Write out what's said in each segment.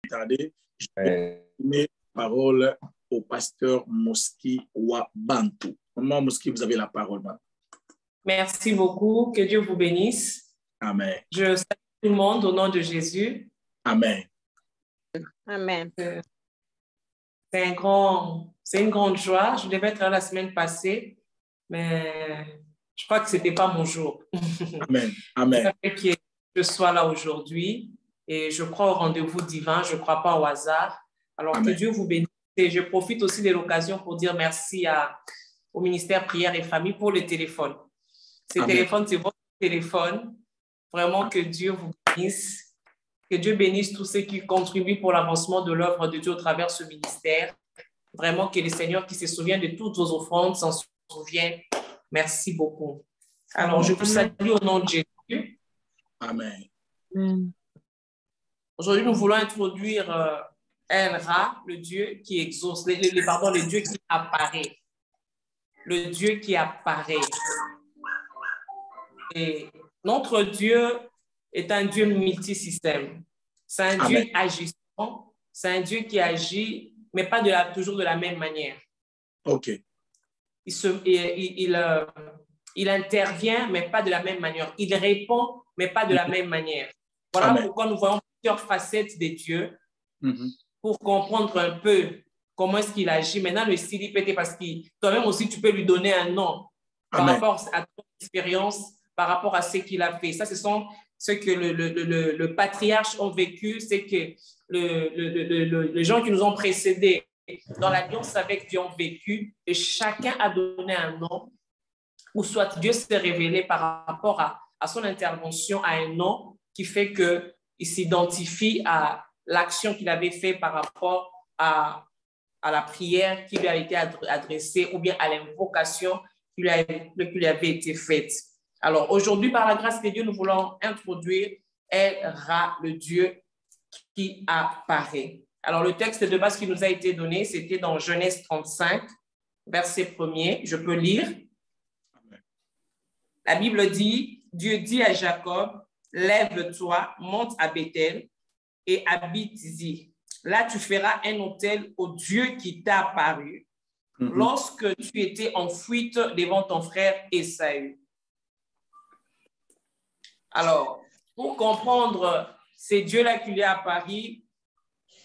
tarder, je vais donner la parole au pasteur Moski Wabantou. Maman Moski, vous avez la parole. Merci beaucoup. Que Dieu vous bénisse. Amen. Je salue tout le monde au nom de Jésus. Amen. Amen. C'est une grande joie. Je devais être là la semaine passée, mais je crois que ce n'était pas mon jour. Amen. Amen. Ça fait que je sois là aujourd'hui et je crois au rendez-vous divin. Je ne crois pas au hasard. Alors, Amen. que Dieu vous bénisse. Et je profite aussi de l'occasion pour dire merci au ministère Prière et Famille pour le téléphone. Ce téléphone, c'est votre téléphone. Vraiment, que Dieu vous bénisse. Que Dieu bénisse tous ceux qui contribuent pour l'avancement de l'œuvre de Dieu au travers de ce ministère. Vraiment, que le Seigneur qui se souvient de toutes vos offrandes s'en souvienne. Merci beaucoup. Alors, je vous salue au nom de Jésus. Amen. Aujourd'hui, nous voulons introduire El-Ra, le Dieu qui exauce, le Dieu qui apparaît. Le Dieu qui apparaît. Et notre Dieu est un Dieu multisystème. C'est un Amen. Dieu agissant. C'est un Dieu qui agit, mais pas toujours de la même manière. OK. Il intervient, mais pas de la même manière. Il répond, mais pas de la même manière. Voilà Amen. pourquoi nous voyons plusieurs facettes de Dieu pour comprendre un peu comment est-ce qu'il agit. Maintenant, le style IPT, parce que toi-même aussi, tu peux lui donner un nom par Amen. rapport à ton expérience, par rapport à ce qu'il a fait. Ça, ce sont ce que le patriarche ont vécu, c'est que les gens qui nous ont précédés dans l'alliance avec Dieu ont vécu et chacun a donné un nom, ou soit Dieu s'est révélé par rapport à son intervention, à un nom qui fait qu'il s'identifie à l'action qu'il avait fait par rapport à la prière qui lui a été adressée ou bien à l'invocation qui lui avait été faite. Alors, aujourd'hui, par la grâce de Dieu, nous voulons introduire El-Ra, le Dieu qui apparaît. Alors, le texte de base qui nous a été donné, c'était dans Genèse 35, verset 1er. Je peux lire. La Bible dit, Dieu dit à Jacob, lève-toi, monte à Bethel et habite-y. Là, tu feras un autel au Dieu qui t'a apparu lorsque tu étais en fuite devant ton frère Ésaü. Alors, pour comprendre ces dieux-là qui lui a apparu,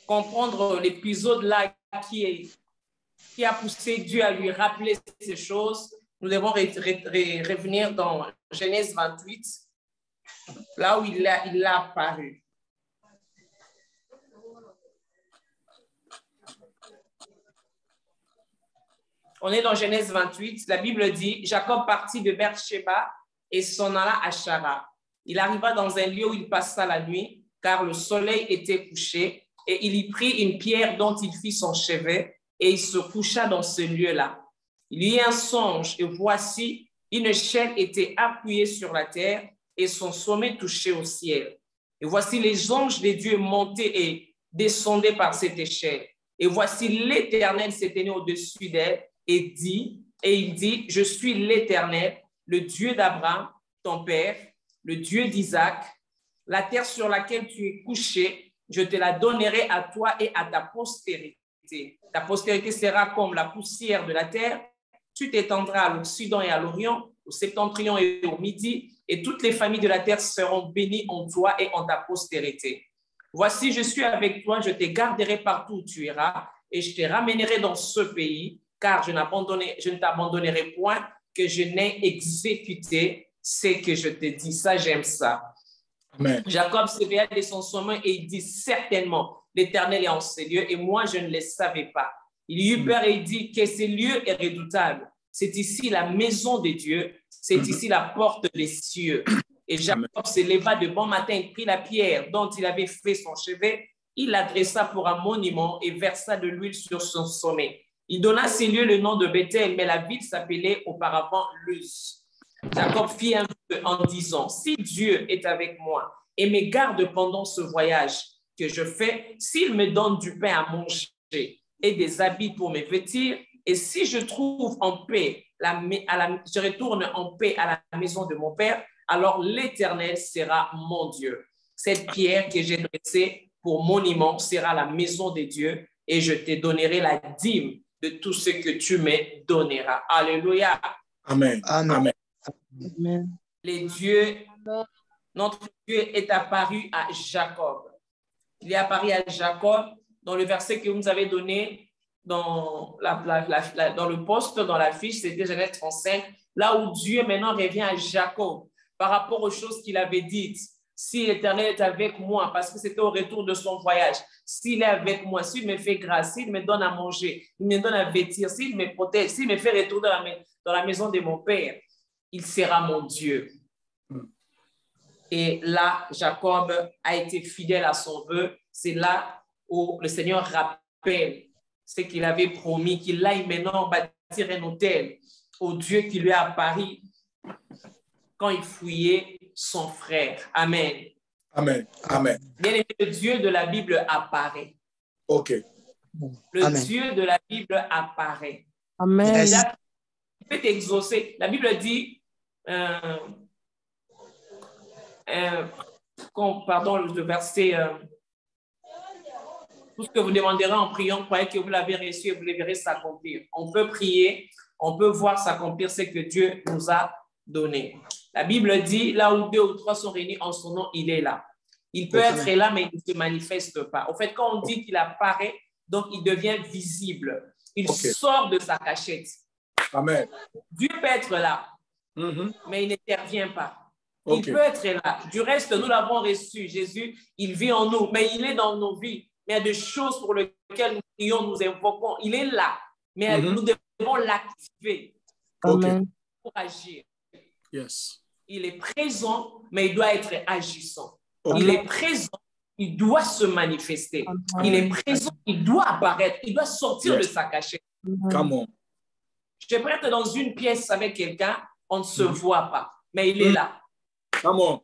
comprendre l'épisode-là qui a poussé Dieu à lui rappeler ces choses, nous devons revenir dans Genèse 28, là où il a apparu. On est dans Genèse 28, la Bible dit, Jacob partit de Beersheba et s'en alla à Chara. Il arriva dans un lieu où il passa la nuit, car le soleil était couché, et il y prit une pierre dont il fit son chevet, et il se coucha dans ce lieu-là. Il y eut un songe, et voici, une échelle était appuyée sur la terre, et son sommet touchait au ciel. Et voici les anges de Dieu montaient et descendaient par cette échelle. Et voici l'Éternel s'éteignait au-dessus d'elle, et il dit, je suis l'Éternel, le Dieu d'Abraham, ton père, le Dieu d'Isaac. La terre sur laquelle tu es couché, je te la donnerai à toi et à ta postérité. Ta postérité sera comme la poussière de la terre. Tu t'étendras à l'Occident et à l'Orient, au septentrion et au Midi, et toutes les familles de la terre seront bénies en toi et en ta postérité. Voici, je suis avec toi, je te garderai partout où tu iras, et je te ramènerai dans ce pays, car je ne t'abandonnerai point, que je n'ai exécuté ce que je te dis. Ça, j'aime ça. Amen. Jacob s'éveilla de son sommeil et il dit, certainement, l'Éternel est en ces lieux, et moi, je ne le savais pas. Il eut peur et il dit que ce lieu est redoutable. C'est ici la maison de Dieu, c'est ici la porte des cieux. Et Jacob se leva de bon matin, il prit la pierre dont il avait fait son chevet, il l'adressa pour un monument et versa de l'huile sur son sommet. Il donna à ces lieux le nom de Bethel, mais la ville s'appelait auparavant Luz. Jacob fit un vœu en disant, si Dieu est avec moi et me garde pendant ce voyage que je fais, s'il me donne du pain à manger et des habits pour me vêtir, et si je trouve en paix, je retourne en paix à la maison de mon père, alors l'Éternel sera mon Dieu. Cette pierre que j'ai dressée pour monument sera la maison de Dieu et je te donnerai la dîme de tout ce que tu me donneras. Alléluia. Amen. Amen. Amen. Les dieux, notre Dieu est apparu à Jacob. Il est apparu à Jacob dans le verset que vous nous avez donné dans le poste, dans la fiche, c'était Genèse 35, là où Dieu maintenant revient à Jacob par rapport aux choses qu'il avait dites. Si l'Éternel est avec moi, parce que c'était au retour de son voyage, s'il est avec moi, s'il me fait grâce, s'il me donne à manger, il me donne à vêtir, s'il me protège, s'il me fait retourner dans la maison de mon Père, il sera mon Dieu. Et là, Jacob a été fidèle à son vœu. C'est là où le Seigneur rappelle ce qu'il avait promis, qu'il aille maintenant bâtir un autel au Dieu qui lui a apparu quand il fouillait son frère. Amen. Amen. Amen. Bien aimé, le Dieu de la Bible apparaît. OK. Le Amen. Dieu de la Bible apparaît. Amen. Il peut t'exaucer. La Bible dit, pardon, le verset, tout ce que vous demanderez en priant, croyez que vous l'avez reçu et vous le verrez s'accomplir. On peut prier, on peut voir s'accomplir ce que Dieu nous a donné. La Bible dit, là où 2 ou 3 sont réunis en son nom, il est là. Il peut être là, mais il ne se manifeste pas. En fait, quand on dit qu'il apparaît, donc il devient visible. Il sort de sa cachette. Amen. Dieu peut être là, mais il n'intervient pas. Il peut être là. Du reste, nous l'avons reçu. Jésus, il vit en nous, mais il est dans nos vies. Il y a des choses pour lesquelles nous prions, nous invoquons. Il est là, mais nous devons l'activer pour agir. Yes. Il est présent, mais il doit être agissant. Il est présent, il doit se manifester. Il est présent, il doit apparaître, il doit sortir de sa cachette. Come on. Je peux être dans une pièce avec quelqu'un, on ne se voit pas, mais il est là. Come on.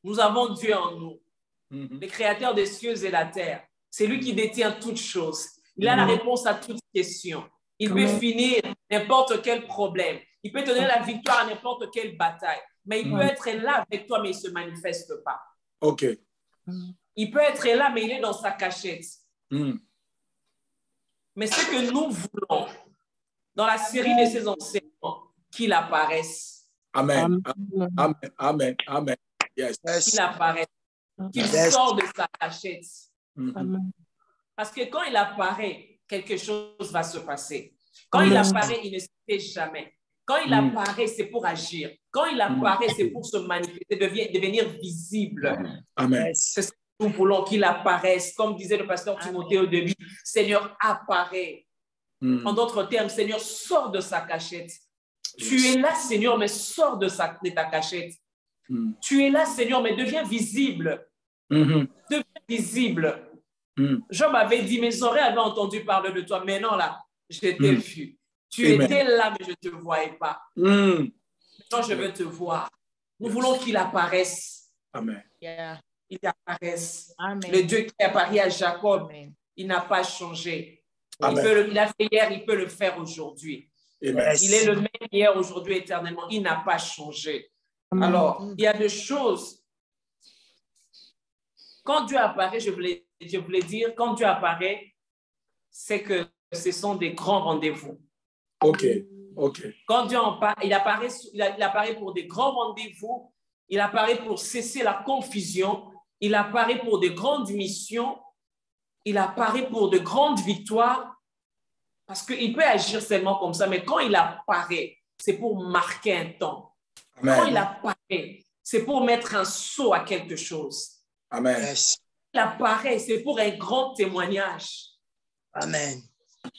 Nous avons Dieu en nous, le créateur des cieux et la terre. C'est lui qui détient toutes choses. Il a la réponse à toutes questions. Il peut finir n'importe quel problème. Il peut te donner la victoire à n'importe quelle bataille. Mais il peut être là avec toi, mais il ne se manifeste pas. OK. Il peut être là, mais il est dans sa cachette. Mais ce que nous voulons, dans la série de ces enseignements, qu'il apparaisse. Amen. Amen. Amen. Amen. Yes. Qu'il apparaisse. Qu'il sorte de sa cachette. Parce que quand il apparaît, quelque chose va se passer. Quand il apparaît, il ne se fait jamais. Quand il apparaît, c'est pour agir. Quand il apparaît, c'est pour se manifester, devenir visible. Amen. C'est ce que nous voulons, qu'il apparaisse. Comme disait le pasteur Timothée au début, Seigneur, apparaît. En d'autres termes, Seigneur, sors de sa cachette. Tu es là, Seigneur, mais sors de ta cachette. Tu es là, Seigneur, mais deviens visible. Deviens visible. Job avait dit, mes oreilles avaient entendu parler de toi. Maintenant, là, je t'ai vu. Tu étais là, mais je ne te voyais pas. Maintenant, je veux te voir. Nous voulons qu'il apparaisse. Amen. Il apparaisse. Le Dieu qui est apparu à Jacob, il n'a pas changé. Il a fait hier, il peut le faire aujourd'hui. Il est le même hier, aujourd'hui, éternellement. Il n'a pas changé. Alors, il y a des choses. Quand Dieu apparaît, je voulais dire, quand Dieu apparaît, c'est que ce sont des grands rendez-vous. OK. Quand Dieu il apparaît pour des grands rendez-vous, il apparaît pour cesser la confusion, il apparaît pour de grandes missions, il apparaît pour de grandes victoires, parce qu'il peut agir seulement comme ça, mais quand il apparaît, c'est pour marquer un temps. Amen. Quand il apparaît, c'est pour mettre un sceau à quelque chose. Amen. Il apparaît, c'est pour un grand témoignage. Amen.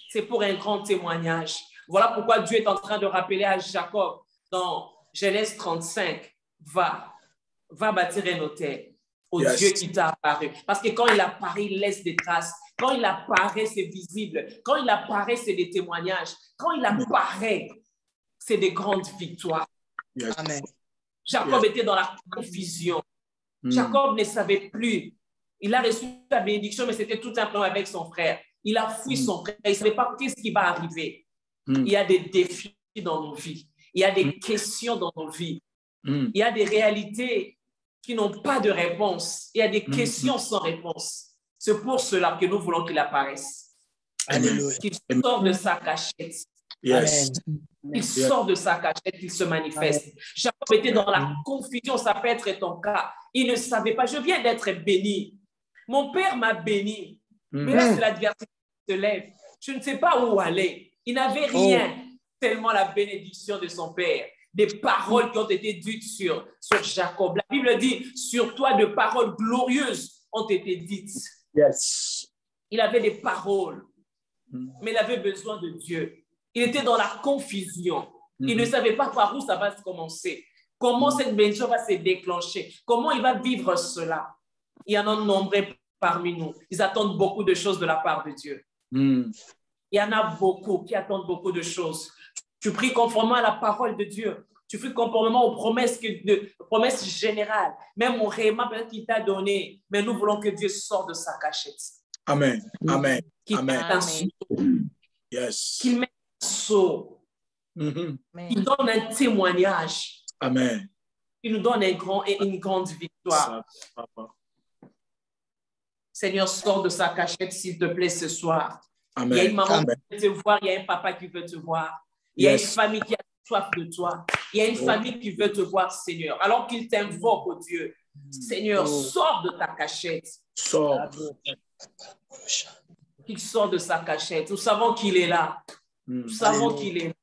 C'est pour un grand témoignage. Voilà pourquoi Dieu est en train de rappeler à Jacob dans Genèse 35, va bâtir un autel au Dieu qui t'a apparu. Parce que quand il apparaît, il laisse des traces. Quand il apparaît, c'est visible. Quand il apparaît, c'est des témoignages. Quand il apparaît, c'est des grandes victoires. Amen. Jacob était dans la confusion. Jacob ne savait plus. Il a reçu la bénédiction, mais c'était tout simplement avec son frère. Il a fui son frère. Il ne savait pas qu'est-ce qui va arriver. Il y a des défis dans nos vies. Il y a des questions dans nos vies. Il y a des réalités qui n'ont pas de réponse. Il y a des questions sans réponse. C'est pour cela que nous voulons qu'il apparaisse. Alléluia. Qu'il sorte de sa cachette. Yes. Il sort de sa cachette, il se manifeste. Jacob était dans la confusion, ça peut être ton cas. Il ne savait pas, je viens d'être béni. Mon père m'a béni. Mais là, c'est l'adversité qui se lève. Je ne sais pas où aller. Il n'avait rien, tellement la bénédiction de son père. Des paroles qui ont été dites sur Jacob. La Bible dit, sur toi, de paroles glorieuses ont été dites. Yes. Il avait des paroles, mais il avait besoin de Dieu. Il était dans la confusion. Il ne savait pas par où ça va se commencer. Comment cette bénédiction va se déclencher. Comment il va vivre cela. Il y en a nombreux parmi nous. Ils attendent beaucoup de choses de la part de Dieu. Il y en a beaucoup qui attendent beaucoup de choses. Tu pries conformément à la parole de Dieu. Tu pries conformément aux promesses générales. Même au réellement qu'il t'a donné. Mais nous voulons que Dieu sorte de sa cachette. Amen. Amen. Amen. Yes. Qu'il mette un saut. Qu'il donne un témoignage. Amen. Il nous donne une grande victoire. Seigneur, sors de sa cachette, s'il te plaît, ce soir. Amen. Il y a une maman qui veut te voir, il y a un papa qui veut te voir. Il y a une famille qui a soif de toi. Il y a une famille qui veut te voir, Seigneur. Alors qu'il t'invoque, oh Dieu. Seigneur, sors de ta cachette. Sors. Qu'il sort de sa cachette. Nous savons qu'il est là. Nous savons qu'il est là.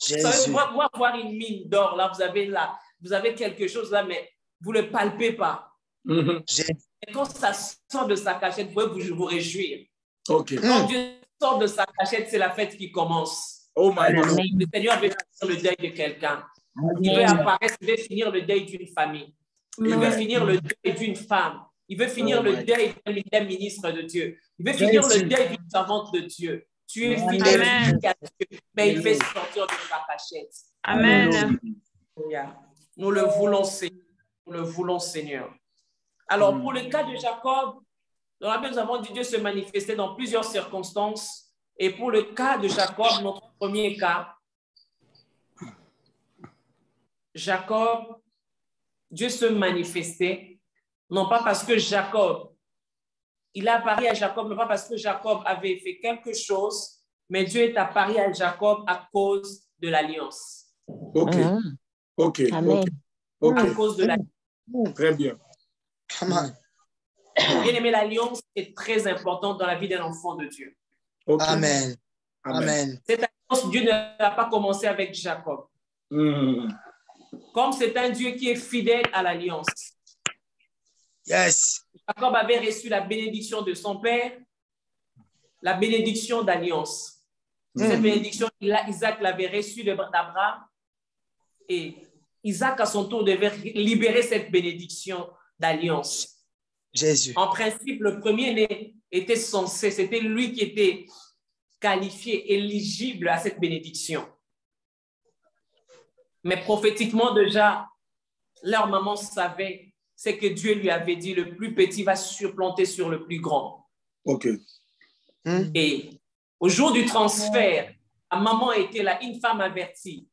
Vous savez, moi, voir une mine d'or, là, vous avez quelque chose là, mais vous ne le palpez pas. Et quand ça sort de sa cachette, vous pouvez vous réjouir. Quand Dieu sort de sa cachette, c'est la fête qui commence. Oh my God. Le Seigneur veut finir le deuil de quelqu'un. Il veut apparaître, il veut finir le deuil d'une famille. Il veut finir le deuil d'une femme. Il veut finir le deuil d'un ministre de Dieu. Il veut finir le deuil d'une servante de Dieu. Tu es fidèle à Dieu, mais il fait sortir de sa cachette. Amen. Nous le voulons, Seigneur. Nous le voulons, Seigneur. Alors, pour le cas de Jacob, dans la Bible, nous avons dit Dieu se manifestait dans plusieurs circonstances. Et pour le cas de Jacob, notre premier cas, Jacob, Dieu se manifestait, non pas parce que Jacob, il a apparu à Jacob, non pas parce que Jacob avait fait quelque chose, mais Dieu est apparu à Jacob à cause de l'alliance. OK. À cause de l'alliance. Très bien. Bien aimé, l'alliance est très importante dans la vie d'un enfant de Dieu. Amen. Amen. Cette alliance, Dieu n'a pas commencé avec Jacob. Comme c'est un Dieu qui est fidèle à l'alliance. Yes. Jacob avait reçu la bénédiction de son père, la bénédiction d'alliance. Cette bénédiction, Isaac l'avait reçue d'Abraham et Isaac, à son tour, devait libérer cette bénédiction d'alliance. Jésus. En principe, le premier-né était censé, c'était lui qui était qualifié, éligible à cette bénédiction. Mais prophétiquement déjà, leur maman savait, c'est que Dieu lui avait dit, le plus petit va supplanter sur le plus grand. Et au jour du transfert, la maman était là, une femme avertie.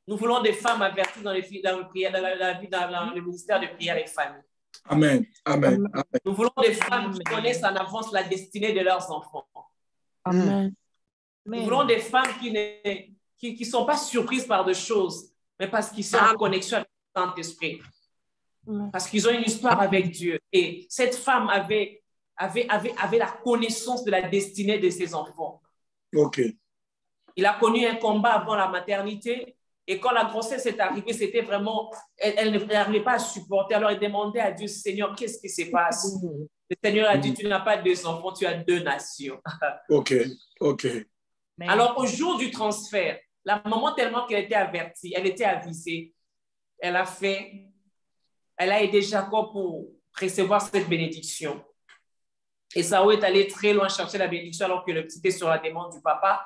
Nous voulons des femmes averties dans le ministère de prière et famille. Amen. Amen. Nous voulons des femmes qui connaissent en avance la destinée de leurs enfants. Amen. Nous voulons des femmes qui ne sont pas surprises par des choses, mais parce qu'ils sont en connexion avec le Saint-Esprit. Parce qu'ils ont une histoire avec Dieu. Et cette femme avait la connaissance de la destinée de ses enfants. Il a connu un combat avant la maternité. Et quand la grossesse est arrivée, c'était vraiment, elle n'arrivait pas à supporter. Alors, elle demandait à Dieu, Seigneur, qu'est-ce qui se passe? Le Seigneur a dit, tu n'as pas 2 enfants, tu as 2 nations. Alors, au jour du transfert, la maman, tellement qu'elle était avertie, elle était avisée, elle a aidé Jacob pour recevoir cette bénédiction. Et Saoul est allé très loin chercher la bénédiction alors que le petit était sur la demande du papa.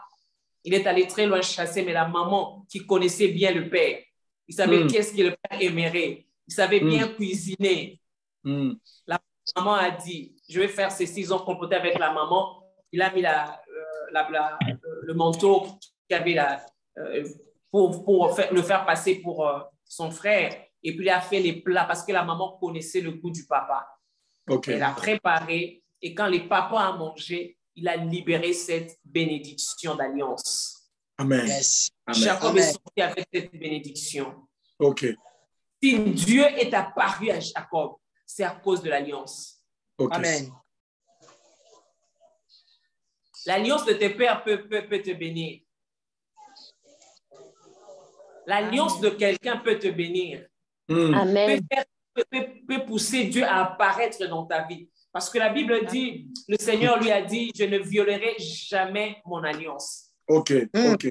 Il est allé très loin chasser, mais la maman qui connaissait bien le père, il savait qu'est-ce que le père aimerait, il savait bien cuisiner. La maman a dit, je vais faire ceci, ils ont comploté avec la maman. Il a mis le manteau qu'il avait là, pour le faire passer pour son frère. Et puis, il a fait les plats parce que la maman connaissait le goût du papa. OK. Elle a préparé. Et quand les papas ont mangé, il a libéré cette bénédiction d'alliance. Amen. Yes. Amen. Jacob Amen. est sorti avec cette bénédiction. OK. Si Dieu est apparu à Jacob, c'est à cause de l'alliance. OK. Amen. L'alliance de tes pères peut te bénir. L'alliance de quelqu'un peut te bénir. Amen. Peut pousser Dieu à apparaître dans ta vie. Parce que la Bible dit, le Seigneur lui a dit, je ne violerai jamais mon alliance. OK. OK.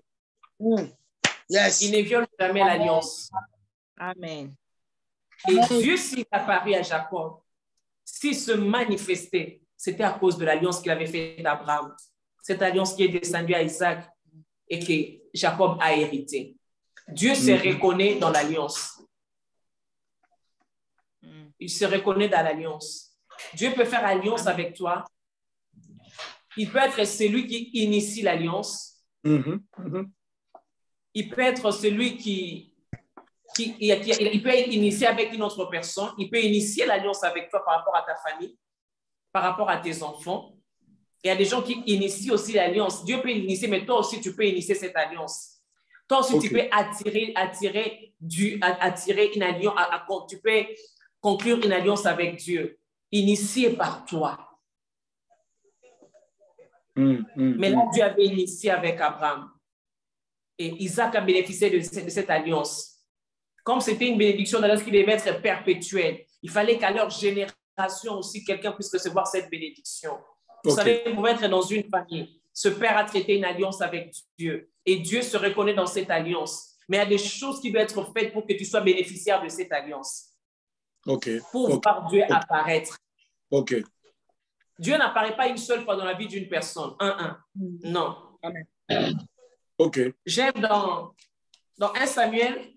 Yes. Il ne viole jamais l'alliance. Amen. Et Dieu, s'il apparut à Jacob, s'il se manifestait, c'était à cause de l'alliance qu'il avait faite d'Abraham. Cette alliance qui est descendue à Isaac et que Jacob a hérité. Dieu se reconnaît dans l'alliance. Il se reconnaît dans l'alliance. Dieu peut faire alliance avec toi. Il peut être celui qui initie l'alliance. Il peut être celui qui il peut initier avec une autre personne. Il peut initier l'alliance avec toi par rapport à ta famille, par rapport à tes enfants. Il y a des gens qui initient aussi l'alliance. Dieu peut l'initier, mais toi aussi, tu peux initier cette alliance. Toi aussi, tu peux attirer une alliance, tu peux conclure une alliance avec Dieu, initiée par toi. Mais là, Dieu avait initié avec Abraham. Et Isaac a bénéficié de cette alliance. Comme c'était une bénédiction d'alliance qui devait être perpétuelle, il fallait qu'à leur génération aussi, quelqu'un puisse recevoir cette bénédiction. Vous savez, vous pouvez être dans une famille. Ce père a traité une alliance avec Dieu. Et Dieu se reconnaît dans cette alliance. Mais il y a des choses qui doivent être faites pour que tu sois bénéficiaire de cette alliance. Pour voir Dieu apparaître. Dieu n'apparaît pas une seule fois dans la vie d'une personne. Non. Amen. J'aime dans 1 Samuel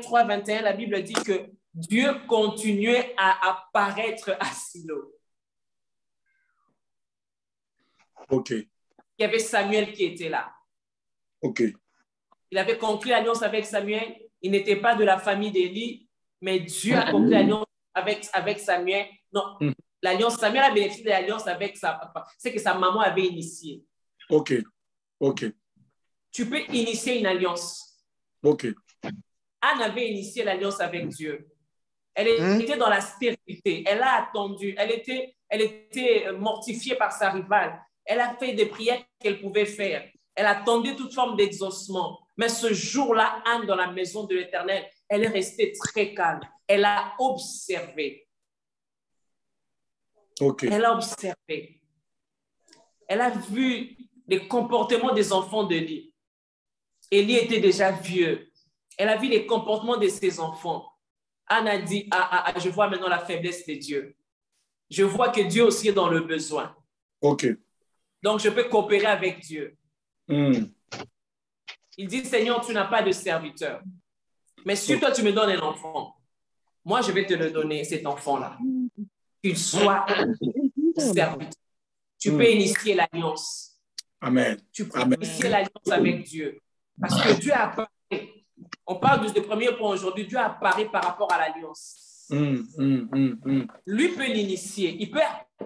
3, 21, la Bible dit que Dieu continuait à apparaître à Silo. Il y avait Samuel qui était là. Il avait conclu l'alliance avec Samuel. Il n'était pas de la famille d'Élie, mais Dieu a conclu l'alliance avec Samuel. Non, l'alliance, Samuel a bénéficié de l'alliance avec c'est que sa maman avait initié. Tu peux initier une alliance. Anne avait initié l'alliance avec Dieu. Elle était dans la stérilité. Elle a attendu. Elle était mortifiée par sa rivale. Elle a fait des prières qu'elle pouvait faire. Elle attendait toute forme d'exaucement. Mais ce jour-là, Anne, dans la maison de l'Éternel, elle est restée très calme. Elle a observé. Elle a observé. Elle a vu les comportements des enfants d'Élie. Élie était déjà vieux. Elle a vu les comportements de ses enfants. Anne a dit, je vois maintenant la faiblesse de Dieu. Je vois que Dieu aussi est dans le besoin. Donc, je peux coopérer avec Dieu. Il dit, Seigneur, tu n'as pas de serviteur. Mais si toi, tu me donnes un enfant, moi, je vais te le donner, cet enfant-là. Qu'il soit serviteur. Tu peux initier l'alliance. Tu peux initier l'alliance avec Dieu. Parce que Dieu apparaît. On parle du premier point aujourd'hui. Dieu apparaît par rapport à l'alliance. Lui peut l'initier.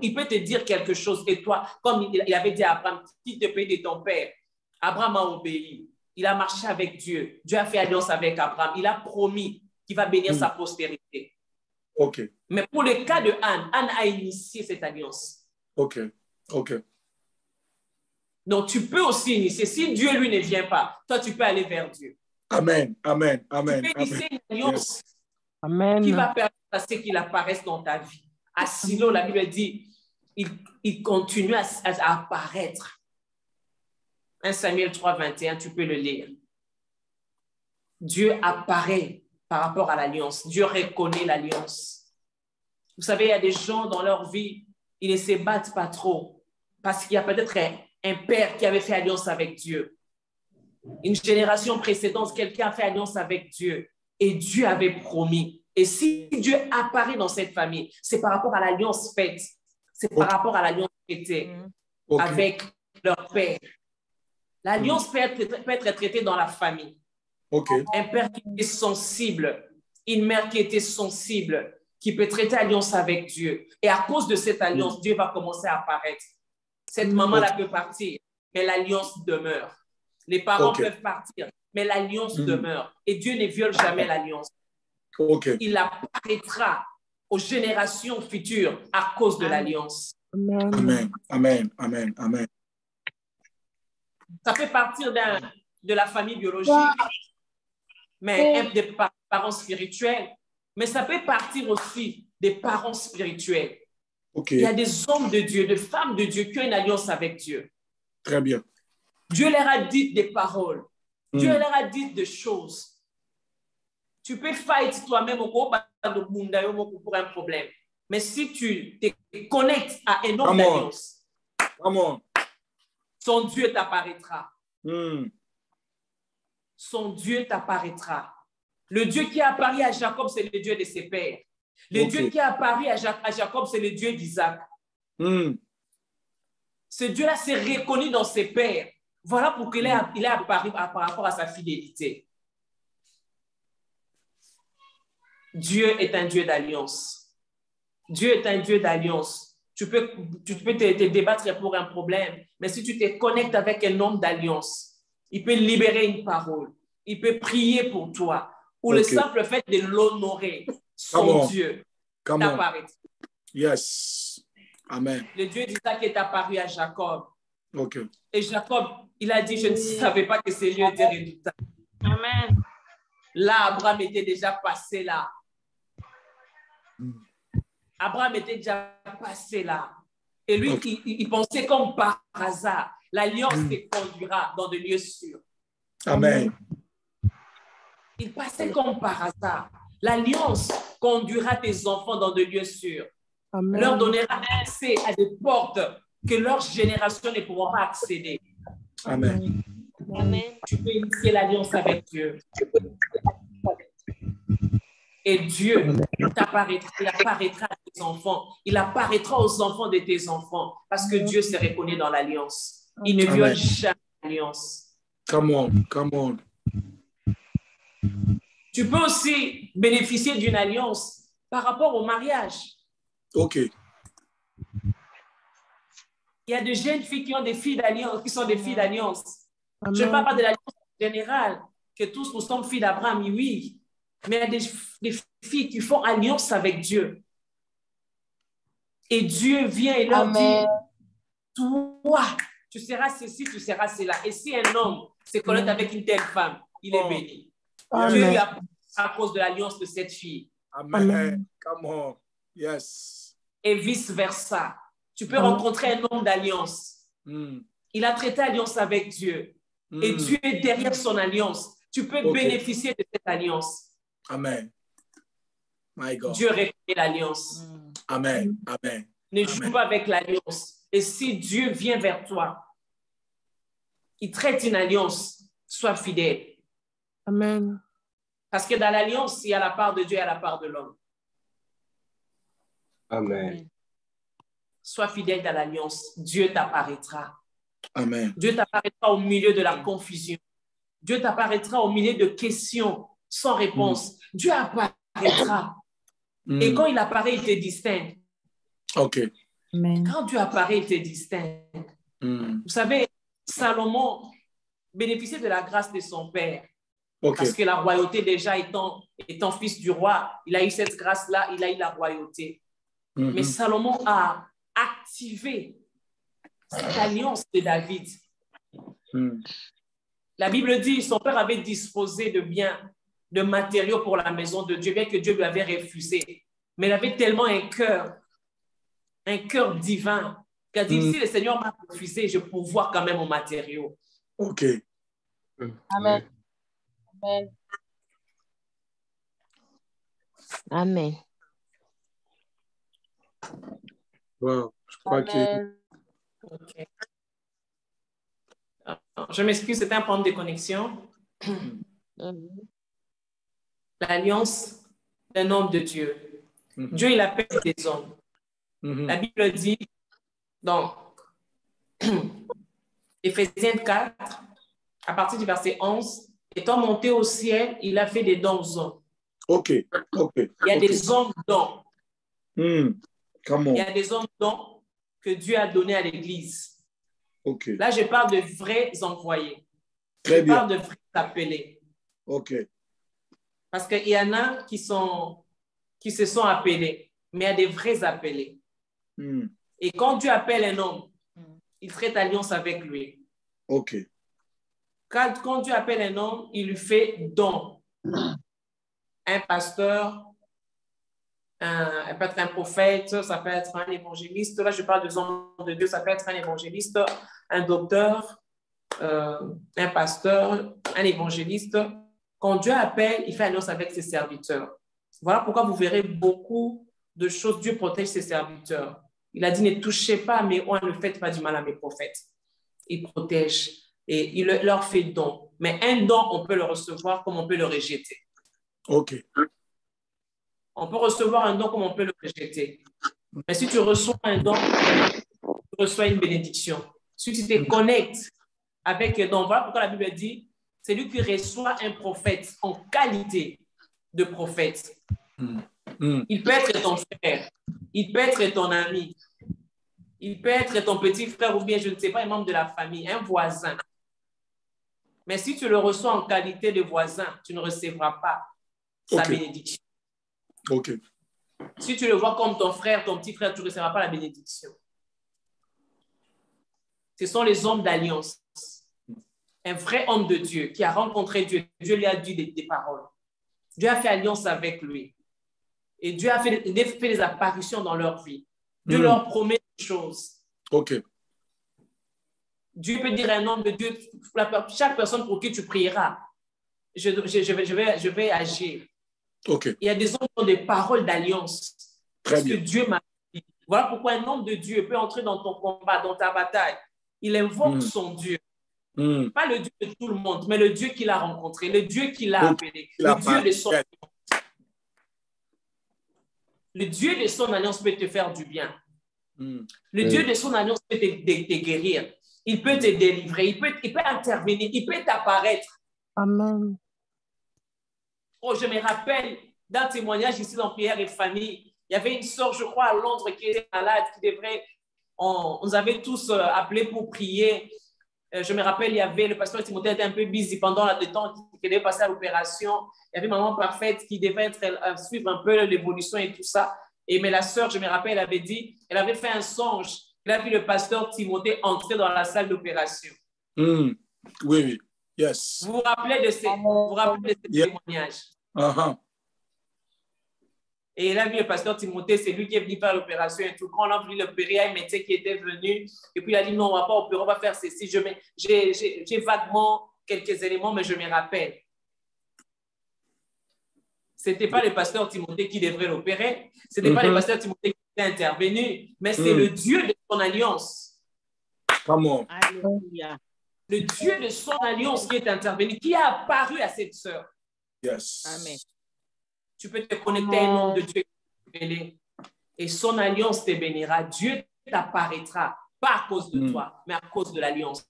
Il peut te dire quelque chose. Et toi, comme il avait dit à Abraham, quitte le pays de ton père. Abraham a obéi. Il a marché avec Dieu. Dieu a fait alliance avec Abraham. Il a promis qu'il va bénir sa postérité. Mais pour le cas de Anne, Anne a initié cette alliance. Donc, tu peux aussi initier. Si Dieu, lui, ne vient pas, toi, tu peux aller vers Dieu. Amen. Tu peux initier une alliance qui va permettre à ce qu'il apparaisse dans ta vie. À Silo, la Bible dit, il continue à apparaître. 1 Samuel 3, 21, tu peux le lire. Dieu apparaît par rapport à l'alliance. Dieu reconnaît l'alliance. Vous savez, il y a des gens dans leur vie, ils ne se battent pas trop parce qu'il y a peut-être un père qui avait fait alliance avec Dieu. Une génération précédente, quelqu'un a fait alliance avec Dieu et Dieu avait promis. Et si Dieu apparaît dans cette famille, c'est par rapport à l'alliance faite. C'est par rapport à l'alliance faite avec leur père. L'alliance peut être traitée dans la famille. OK. Un père qui est sensible, une mère qui était sensible, qui peut traiter alliance avec Dieu. Et à cause de cette alliance, Dieu va commencer à apparaître. Cette maman-là peut partir, mais l'alliance demeure. Les parents peuvent partir, mais l'alliance demeure. Et Dieu ne viole jamais l'alliance. Il apparaîtra aux générations futures à cause de l'alliance. Amen, amen, amen, amen. Ça peut partir de la famille biologique, mais des parents spirituels, mais ça peut partir aussi des parents spirituels. Il y a des hommes de Dieu, des femmes de Dieu qui ont une alliance avec Dieu. Très bien. Dieu leur a dit des paroles. Dieu leur a dit des choses. Tu peux fight toi-même pour un problème. Mais si tu te connectes à un homme d'alliance, son Dieu t'apparaîtra. Son Dieu t'apparaîtra. Le Dieu qui a apparu à Jacob, c'est le Dieu de ses pères. Le Dieu qui a apparu à Jacob, c'est le Dieu d'Isaac. Ce Dieu-là s'est reconnu dans ses pères. Voilà pourquoi il est apparu par rapport à sa fidélité. Dieu est un Dieu d'alliance. Dieu est un Dieu d'alliance. Tu peux te débattre pour un problème, mais si tu te connectes avec un homme d'alliance, il peut libérer une parole, il peut prier pour toi, ou le simple fait de l'honorer, son Dieu t'apparaît. Yes. Amen. Le Dieu d'Isaac est apparu à Jacob. Et Jacob, il a dit, je ne savais pas que c'est lui était redoutable. Amen. Là, Abraham était déjà passé là. Abraham était déjà passé là. Et lui, il pensait comme par hasard, l'alliance te conduira dans des lieux sûrs. Amen. Il passait comme par hasard. L'alliance conduira tes enfants dans des lieux sûrs. Amen. Leur donnera accès à des portes que leur génération ne pourront pas accéder. Amen. Amen. Tu peux initier l'alliance avec Dieu. Et Dieu t'apparaîtra, il apparaîtra à tes enfants. Il apparaîtra aux enfants de tes enfants parce que Dieu se reconnaît dans l'alliance. Il ne viole jamais l'alliance. Come on, come on. Tu peux aussi bénéficier d'une alliance par rapport au mariage. Il y a des jeunes filles qui ont des filles d'alliance, qui sont des filles d'alliance. Je ne parle pas de l'alliance générale, que tous nous sommes filles d'Abraham, oui. Mais il y a des filles qui font alliance avec Dieu. Et Dieu vient et leur dit, toi, tu seras ceci, tu seras cela. Et si un homme se connecte avec une telle femme, il est béni. Dieu lui a à cause de l'alliance de cette fille. Amen. Come on. Yes. Et vice-versa. Tu peux rencontrer un homme d'alliance. Il a traité alliance avec Dieu. Et Dieu est derrière son alliance. Tu peux bénéficier de cette alliance. Amen. My God. Dieu reconnaît l'alliance. Amen. Amen. Ne joue pas avec l'alliance. Et si Dieu vient vers toi, il traite une alliance, sois fidèle. Amen. Parce que dans l'alliance, il y a la part de Dieu et la part de l'homme. Amen. Sois fidèle dans l'alliance. Dieu t'apparaîtra. Amen. Dieu t'apparaîtra au milieu de la confusion. Dieu t'apparaîtra au milieu de questions sans réponse. Dieu apparaîtra. Et quand il apparaît, il te distingue. Quand Dieu apparaît, il te distingue. Vous savez, Salomon bénéficiait de la grâce de son père. Parce que la royauté, déjà étant fils du roi, il a eu cette grâce-là, il a eu la royauté. Mais Salomon a activé cette alliance de David. La Bible dit, son père avait disposé de biens, de matériaux pour la maison de Dieu, bien que Dieu lui avait refusé. Mais il avait tellement un cœur divin, qu'il a dit, si le Seigneur m'a refusé, je peux voir quand même aux matériaux. Amen. Amen. Amen. Wow, je crois que... Je m'excuse, c'était un problème de connexion. L'alliance d'un homme de Dieu. Dieu, il appelle des hommes. La Bible dit dans Éphésiens 4, à partir du verset 11 Étant monté au ciel, il a fait des dons aux hommes. OK. Il y a des hommes dons. Come on. Il y a des hommes dons que Dieu a donnés à l'Église. OK. Là, je parle de vrais envoyés. Très bien. Je parle de vrais appelés. OK. Parce qu'il y en a qui se sont appelés, mais il y a des vrais appelés. Et quand Dieu appelle un homme, il traite alliance avec lui. OK. Quand Dieu appelle un homme, il lui fait don. Un pasteur, peut être un prophète, ça peut être un évangéliste. Là, je parle des hommes de Dieu, ça peut être un évangéliste, un docteur, un pasteur, un évangéliste. Quand Dieu appelle, il fait alliance avec ses serviteurs. Voilà pourquoi vous verrez beaucoup de choses. Dieu protège ses serviteurs. Il a dit, ne touchez pas, mais on ne faites pas du mal à mes prophètes. Il protège et il leur fait don. Mais un don, on peut le recevoir comme on peut le rejeter. OK. On peut recevoir un don comme on peut le rejeter. Mais si tu reçois un don, tu reçois une bénédiction. Si tu te connectes avec un don, voilà pourquoi la Bible dit, c'est lui qui reçoit un prophète en qualité de prophète. Il peut être ton frère, il peut être ton ami, il peut être ton petit frère ou bien, je ne sais pas, un membre de la famille, un voisin. Mais si tu le reçois en qualité de voisin, tu ne recevras pas sa bénédiction. OK. Si tu le vois comme ton frère, ton petit frère, tu ne recevras pas la bénédiction. Ce sont les hommes d'alliance. Un vrai homme de Dieu qui a rencontré Dieu. Dieu lui a dit des paroles. Dieu a fait alliance avec lui. Et Dieu a fait des apparitions dans leur vie. Dieu leur promet des choses. OK. Dieu peut dire à un homme de Dieu, chaque personne pour qui tu prieras, je vais agir. OK. Il y a des hommes qui ont des paroles d'alliance. Très Parce bien. que Dieu m'a dit. Voilà pourquoi un homme de Dieu peut entrer dans ton combat, dans ta bataille. Il invoque son Dieu. Pas le Dieu de tout le monde, mais le Dieu qu'il a rencontré, le Dieu qu'il a appelé, le Dieu de son alliance. Le Dieu de son alliance peut te faire du bien. Le Dieu de son alliance peut te guérir. Il peut te délivrer. Il peut intervenir. Il peut t'apparaître. Amen. Oh, je me rappelle d'un témoignage ici dans Prière et Famille. Il y avait une sœur, je crois, à Londres qui était malade, qui devrait... On nous avait tous appelés pour prier. Je me rappelle, il y avait le pasteur Timothée était un peu busy pendant le temps qu'il devait passer à l'opération. Il y avait Maman Parfaite qui devait suivre un peu l'évolution et tout ça. Mais la sœur, je me rappelle, elle avait dit, elle avait fait un songe. Elle a vu le pasteur Timothée entrer dans la salle d'opération. Oui. Yes. Vous vous rappelez de ces témoignages? Et elle a vu le pasteur Timothée, c'est lui qui est venu faire l'opération et tout. Quand on a voulu l'opérer, il y a un médecin qui était venu et puis il a dit non, on ne va pas opérer, on va faire ceci. J'ai vaguement quelques éléments, mais je me rappelle. Ce n'était pas le pasteur Timothée qui devrait l'opérer, ce n'était pas le pasteur Timothée qui était intervenu, mais c'est le Dieu de son alliance. Come on. Alléluia. Le Dieu de son alliance qui est intervenu, qui a apparu à cette sœur. Yes. Amen. Tu peux te connecter à un homme de Dieu et son alliance te bénira. Dieu t'apparaîtra, pas à cause de toi, mais à cause de l'alliance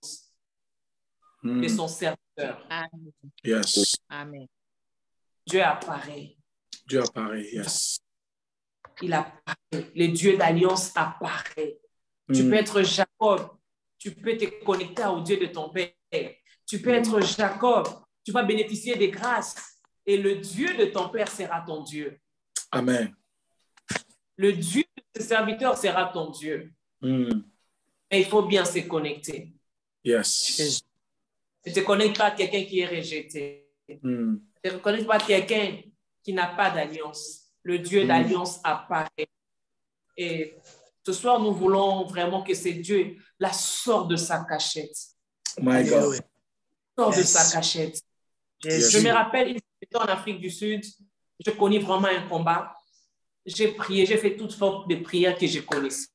de son serviteur. Amen. Yes. Amen. Dieu apparaît. Dieu apparaît, yes. Il apparaît. Le Dieu d'alliance apparaît. Tu peux être Jacob. Tu peux te connecter au Dieu de ton père. Tu peux être Jacob. Tu vas bénéficier des grâces. Et le Dieu de ton père sera ton Dieu. Amen. Le Dieu de tes serviteurs sera ton Dieu. Et il faut bien se connecter. Yes. Ne te connecte pas à quelqu'un qui est rejeté. Ne te connecte pas à quelqu'un qui n'a pas d'alliance. Le Dieu d'alliance apparaît. Et ce soir, nous voulons vraiment que ce Dieu la sorte de sa cachette. My God. Sort de sa cachette. Je me rappelle, j'étais en Afrique du Sud, je connais vraiment un combat. J'ai prié, j'ai fait toutes sortes de prières que je connaissais.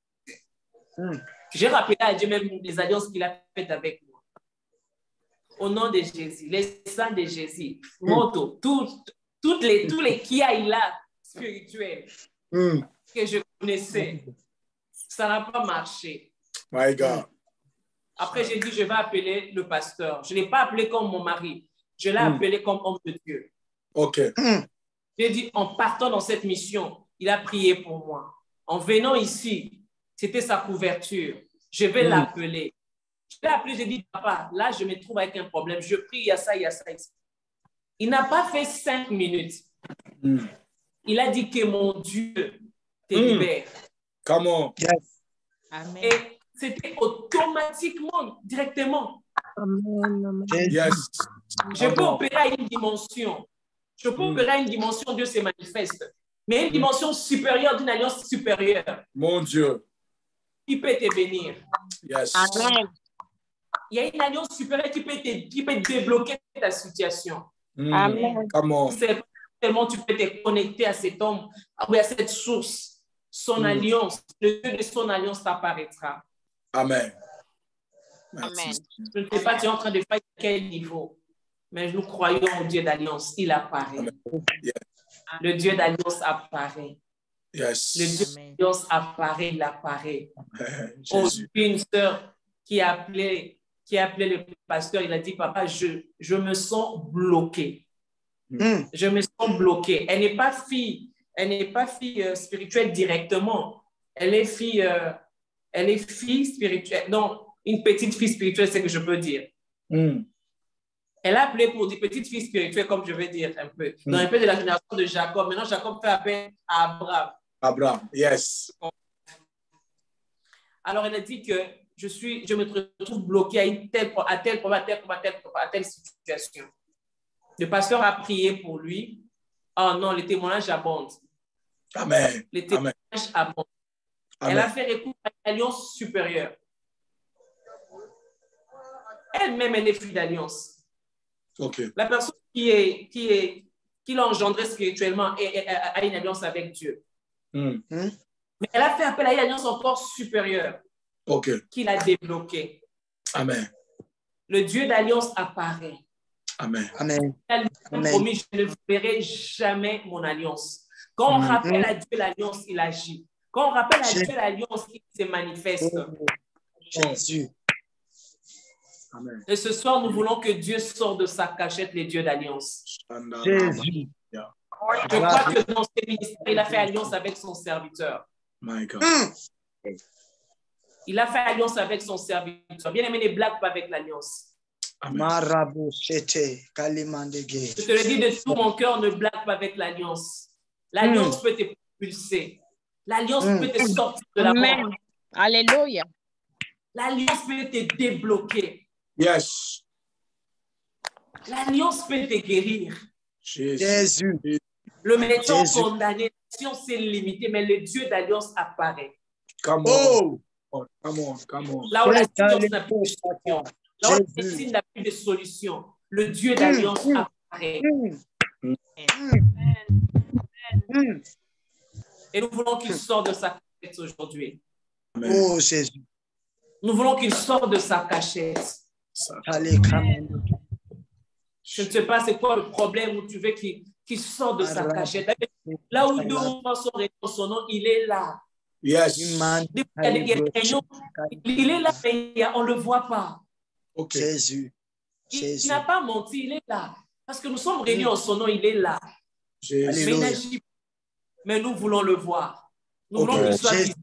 J'ai rappelé à Dieu même les alliances qu'il a faites avec moi. Au nom de Jésus, les saints de Jésus, moto, tous les kiaïlas spirituels que je connaissais, ça n'a pas marché. My God. Après, j'ai dit, je vais appeler le pasteur. Je ne l'ai pas appelé comme mon mari. je l'ai appelé comme homme de Dieu. OK. J'ai dit, en partant dans cette mission, il a prié pour moi. En venant ici, c'était sa couverture. Je vais l'appeler. Je l'ai appelé, j'ai dit, papa, là, je me trouve avec un problème. Je prie, il y a ça, il y a ça. Il n'a pas fait 5 minutes. Il a dit que mon Dieu te libère. Come on. Yes. Amen. Et c'était automatiquement, directement. Amen. Yes. Je peux opérer à une dimension. Je peux opérer à une dimension, Dieu se manifeste. Mais une dimension supérieure d'une alliance supérieure. Mon Dieu. Qui peut te bénir. Yes. Amen. Il y a une alliance supérieure qui peut débloquer ta situation. Amen. Come on. C'est tellement tu peux te connecter à cet homme, à cette source. Son alliance, le Dieu de son alliance t'apparaîtra. Amen. Amen. Je ne sais pas tu es en train de faire à quel niveau, mais nous croyons au Dieu d'alliance. Il apparaît. Yes. Le Dieu d'alliance apparaît. Yes. Le Dieu d'alliance apparaît, il apparaît. Oh, Jésus. une sœur qui a appelé le pasteur, il a dit, papa, je me sens bloqué. Je me sens bloqué. Elle n'est pas fille spirituelle directement. Elle est fille spirituelle. Non, une petite fille spirituelle, c'est ce que je peux dire. Elle a appelé pour des petites filles spirituelles, comme je vais dire un peu. Dans un peu de la génération de Jacob. Maintenant, Jacob fait appel à Abraham. Abraham, yes. Alors, elle a dit que je me retrouve bloqué à telle situation. Le pasteur a prié pour lui. Oh non, les témoignages abondent. Amen. Les témoignages abondent. Amen. Elle a fait recours à une alliance supérieure. Elle-même, elle est fille d'alliance. OK. La personne qui l'a engendré spirituellement a une alliance avec Dieu. Mais elle a fait appel à une alliance encore supérieure. OK. Qu'il a débloquée. Amen. Le Dieu d'alliance apparaît. Amen. Amen. Elle m'a promis, je ne verrai jamais mon alliance. Quand on rappelle à Dieu l'alliance, il agit. Quand on rappelle à Dieu l'alliance, il se manifeste. Jésus. Amen. Et ce soir, nous voulons que Dieu sorte de sa cachette, les dieux d'alliance. Jésus. Je crois que dans ce ministère, il a fait alliance avec son serviteur. My God. Il a fait alliance avec son serviteur. Bien aimé, ne blague pas avec l'alliance. Je Je te le dis de tout mon cœur, ne blague pas avec l'alliance. L'alliance peut te propulser. L'alliance peut te sortir de la mort. Alléluia. L'alliance peut te débloquer. Yes. L'alliance peut te guérir. Jésus. Le médecin condamné, l'action c'est limité, mais le Dieu d'alliance apparaît. Come on. Come on. Come on. Là où la science n'a plus de solution, là où la médecine n'a plus de solution, le Dieu d'alliance apparaît. Et nous voulons qu'il sorte de sa cachette aujourd'hui. Oh Jésus. Nous voulons qu'il sorte de sa cachette. Allez, Je ne sais pas c'est quoi le problème où tu veux qu'il sorte de sa cachette. Là où deux ou trois sont réunis en son nom, il est là. Yes. Il est là, mais on ne le voit pas. OK. Jésus. Il n'a pas menti, il est là. Parce que nous sommes réunis en son nom, il est là. Jésus. Mais nous voulons le voir. Nous voulons qu'il soit visible.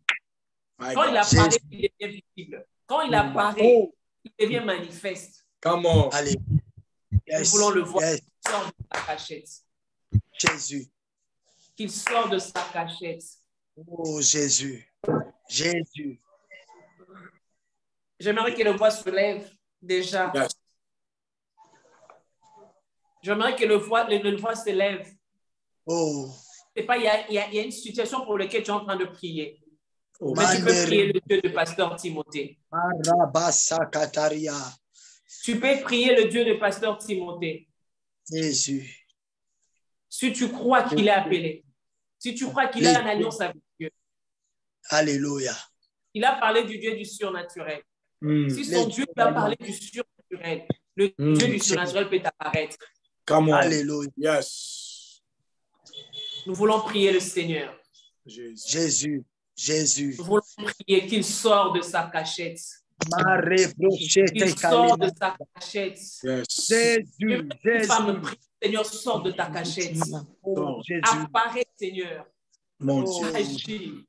Quand il apparaît, il devient visible. Quand il apparaît, il devient manifeste. Come on. Allez. Nous voulons le voir. Qu'il sort de sa cachette. Jésus. Qu'il sort de sa cachette. Oh Jésus. Jésus. J'aimerais que le voix se lève déjà. Yes. J'aimerais que le voix se lève. Oh. C'est pas, il y a une situation pour laquelle tu es en train de prier. Oh, mais tu peux prier le Dieu de pasteur Timothée. Tu peux prier le Dieu de pasteur Timothée. Jésus. Si tu crois qu'il est appelé. Si tu crois qu'il a une alliance avec Dieu. Alléluia. Il a parlé du Dieu du surnaturel. Si son Dieu lui a parlé du surnaturel, le Dieu du surnaturel peut apparaître. Come on. Alléluia. Yes. Nous voulons prier le Seigneur. Jésus. Jésus. Nous voulons prier qu'il sorte de sa cachette. Il sort de sa cachette. Jésus, Femme, prie, Seigneur, sors de ta cachette. Oh, Jésus. Apparaît, Seigneur. Mon Dieu. Agis.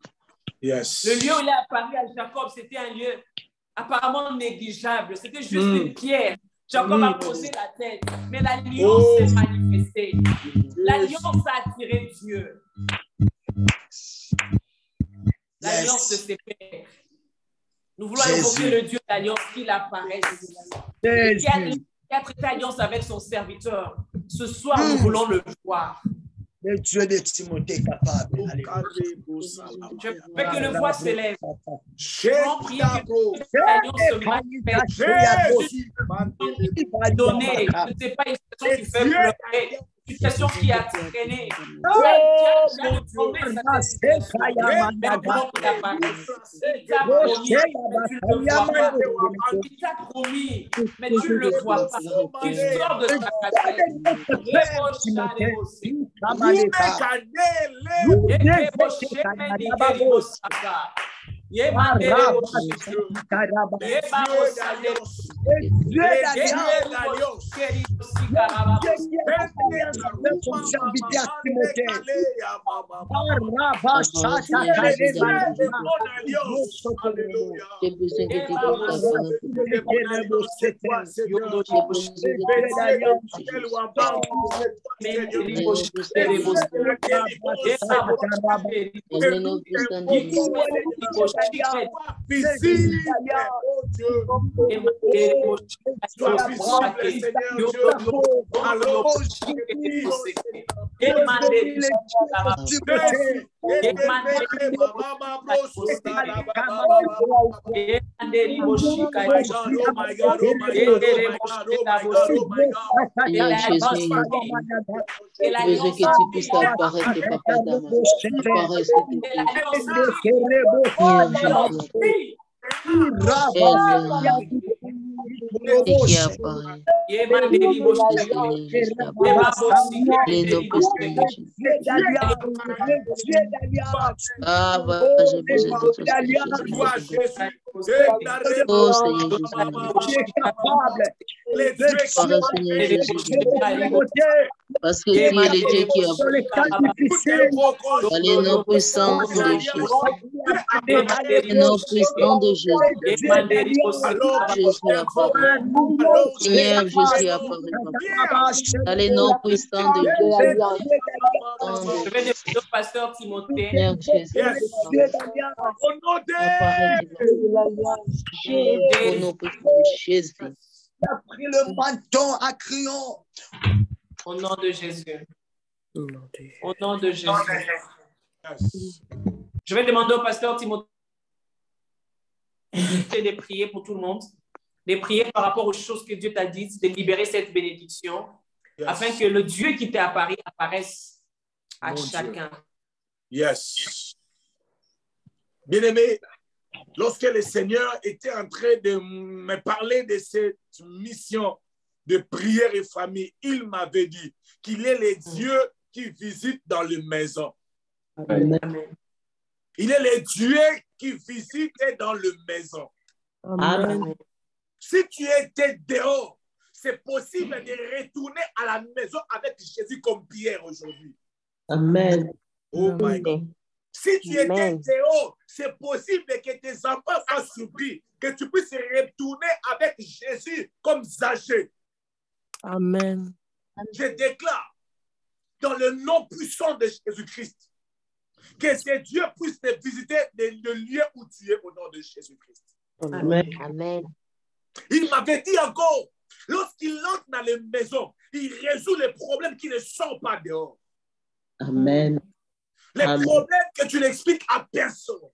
Yes. Le lieu où il est apparu à Jacob, c'était un lieu apparemment négligeable. C'était juste une pierre. Jacob a posé la tête, mais l'alliance s'est manifestée. L'alliance a attiré Dieu. L'alliance de ses pères. Nous voulons invoquer le Dieu d'alliance qu'il apparaisse. Qui a traité alliance avec son serviteur. Ce soir, nous voulons le voir. Le Dieu de Timothée capable. Je veux que le voix s'élève. Je prie que l'alliance se manifeste. Donner, je ne sais pas, une situation qui fait pleurer, une situation qui a traîné. Il t'a promis, mais tu ne le vois pas. Tu sors de ta Besoin que tu puisses apparaître, papa d'amour. Et qui apparaît. Ah, bah, j'ai besoin de tout ça. Oh, Seigneur Jésus. Parce que tu es le Dieu qui apparaît. Dans les noms puissants de Jésus. Les noms puissants de Jésus. Jésus apparaît. Seigneur, Jésus apparaît. Dans les noms puissants de Jésus. Je vais demander au pasteur Timothée. Seigneur Jésus. Apparaît. Au nom puissant de Jésus. Il a pris le menton à crayon. Au nom de Jésus. Au nom de Jésus. Je vais demander au pasteur Timothée de prier pour tout le monde, de prier par rapport aux choses que Dieu t'a dites, de libérer cette bénédiction, afin que le Dieu qui t'est apparu apparaisse à chacun. Yes. Bien-aimé, lorsque le Seigneur était en train de me parler de cette mission de prière et famille, il m'avait dit qu'il est le Dieu qui visite dans les maisons. Amen. Il est le Dieu qui visite dans les maisons. Amen. Si tu étais dehors, c'est possible de retourner à la maison avec Jésus comme Pierre aujourd'hui. Amen. Oh my God. Si tu étais dehors, c'est possible que tes enfants soient surpris, que tu puisses retourner avec Jésus comme Zaché. Amen. Je déclare dans le nom puissant de Jésus-Christ que ce Dieu puisse te visiter le lieu où tu es au nom de Jésus-Christ. Amen. Amen. Il m'avait dit encore, lorsqu'il entre dans les maisons, il résout les problèmes qui ne sont pas dehors. Amen. Les problèmes que tu n'expliques à personne.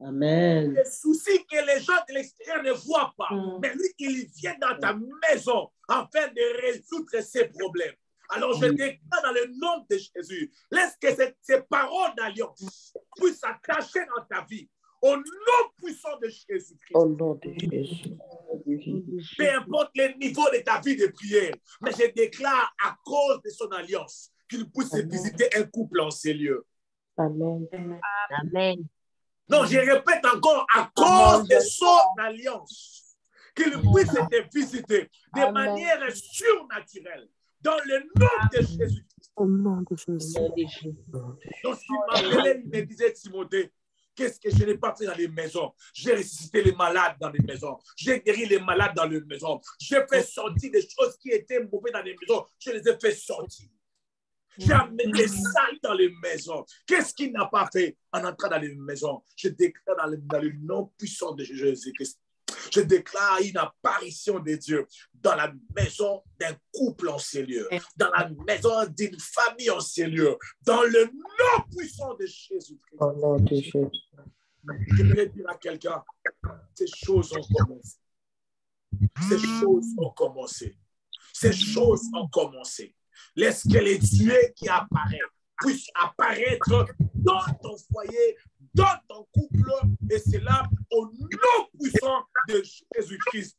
Amen. Les soucis que les gens de l'extérieur ne voient pas. Mais lui, il vient dans ta maison afin de résoudre ces problèmes. Alors, je déclare dans le nom de Jésus, laisse que ces paroles d'alliance puissent s'attacher dans ta vie. Au nom puissant de Jésus-Christ. Au nom de Jésus. Peu importe le niveau de ta vie de prière, mais je déclare à cause de son alliance qu'il puisse visiter un couple en ces lieux. Amen. Amen. Non, je répète encore, à cause de son alliance, qu'il puisse être visité de manière surnaturelle dans le nom de Jésus-Christ. Au nom de Jésus. Donc, il m'appelait, il me disait, Timothée, qu'est-ce que je n'ai pas fait dans les maisons? J'ai ressuscité les malades dans les maisons. J'ai guéri les malades dans les maisons. J'ai fait sortir des choses qui étaient mauvaises dans les maisons. Je les ai fait sortir. J'ai amené les salles dans les maisons. Qu'est-ce qu'il n'a pas fait en entrant dans les maisons? Je déclare dans le nom puissant de Jésus-Christ. Je déclare une apparition de Dieu dans la maison d'un couple en ces lieux, dans la maison d'une famille en ces lieux, dans le nom puissant de Jésus-Christ. Au nom de Jésus. Je voudrais dire à quelqu'un, ces choses ont commencé. Ces choses ont commencé. Ces choses ont commencé. Laisse que les dieux qui apparaissent puissent apparaître dans ton foyer, dans ton couple, et c'est là au nom puissant de Jésus-Christ.